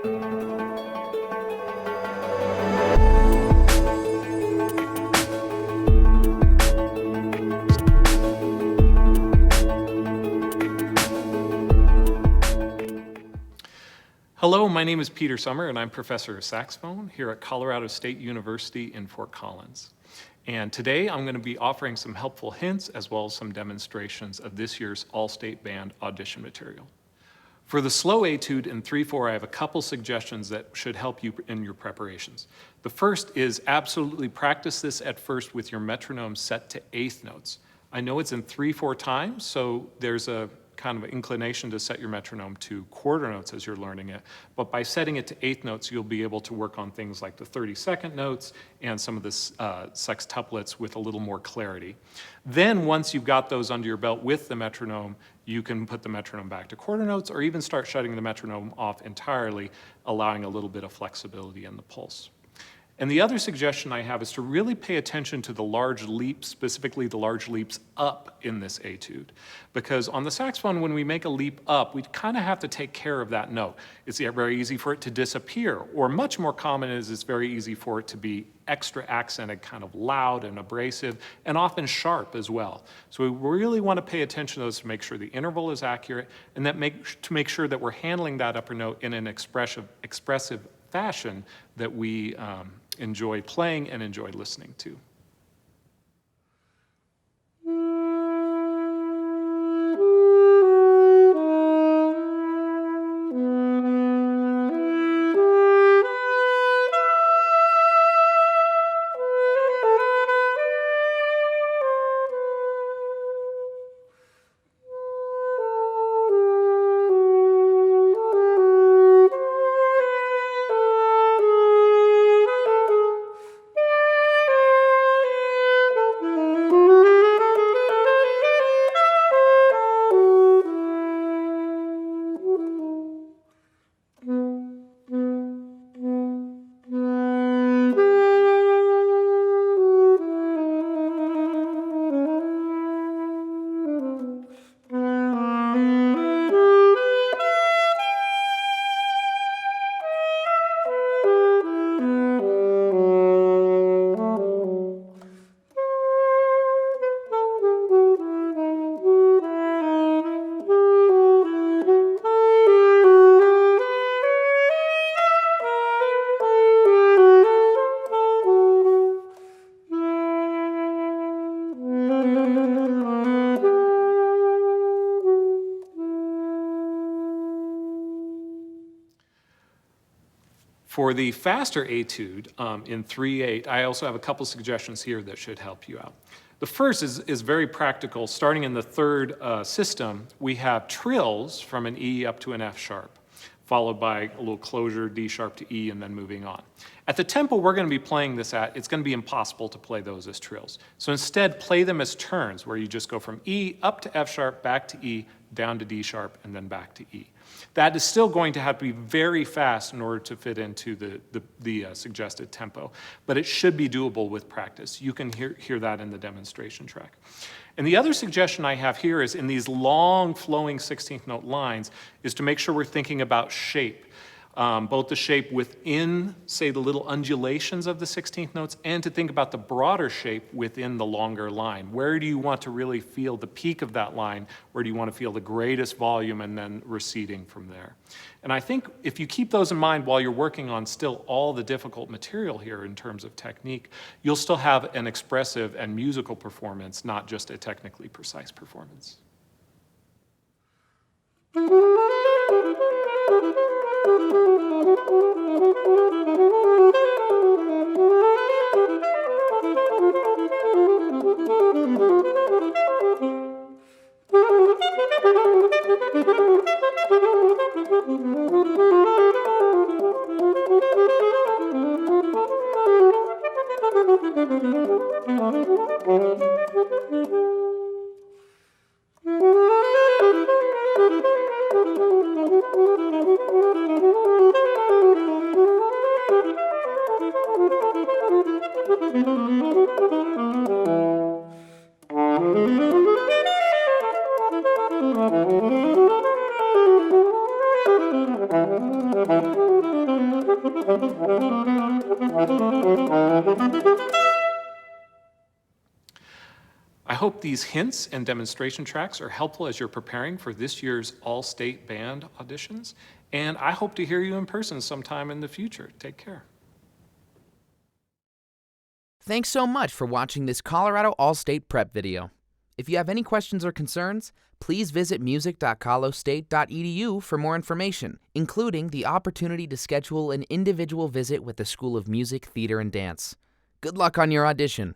Hello, my name is Peter Sommer, and I'm professor of saxophone here at Colorado State University in Fort Collins. And today I'm going to be offering some helpful hints as well as some demonstrations of this year's All-State Band audition material. For the slow etude in 3/4, I have a couple suggestions that should help you in your preparations. The first is absolutely practice this at first with your metronome set to eighth notes. I know it's in 3/4 times, so there's a kind of inclination to set your metronome to quarter notes as you're learning it, but by setting it to eighth notes, you'll be able to work on things like the 32nd notes and some of the sextuplets with a little more clarity. Then once you've got those under your belt with the metronome, you can put the metronome back to quarter notes or even start shutting the metronome off entirely, allowing a little bit of flexibility in the pulse. And the other suggestion I have is to really pay attention to the large leaps, specifically the large leaps up in this etude. Because on the saxophone, when we make a leap up, we kind of have to take care of that note. It's very easy for it to disappear, or much more common is it's very easy for it to be extra accented, kind of loud and abrasive, and often sharp as well. So we really want to pay attention to those to make sure the interval is accurate, and to make sure that we're handling that upper note in an expressive fashion that we enjoy playing and enjoy listening to. For the faster etude in 3/8, I also have a couple suggestions here that should help you out. The first is very practical. Starting in the third system, we have trills from an E up to an F sharp, followed by a little closure, D sharp to E, and then moving on. At the tempo we're going to be playing this at, it's going to be impossible to play those as trills. So instead, play them as turns, where you just go from E up to F sharp, back to E, down to D sharp, and then back to E. That is still going to have to be very fast in order to fit into the suggested tempo, but it should be doable with practice. You can hear that in the demonstration track. And the other suggestion I have here is in these long flowing 16th note lines is to make sure we're thinking about shape. Both the shape within, say, the little undulations of the 16th notes, and to think about the broader shape within the longer line. Where do you want to really feel the peak of that line? Where do you want to feel the greatest volume and then receding from there? And I think if you keep those in mind while you're working on still all the difficult material here in terms of technique, you'll still have an expressive and musical performance, not just a technically precise performance. I hope these hints and demonstration tracks are helpful as you're preparing for this year's all-state band auditions, and I hope to hear you in person sometime in the future. Take care. Thanks so much for watching this Colorado All-State Prep video. If you have any questions or concerns, please visit music.colostate.edu for more information, including the opportunity to schedule an individual visit with the School of Music, Theater, and Dance. Good luck on your audition.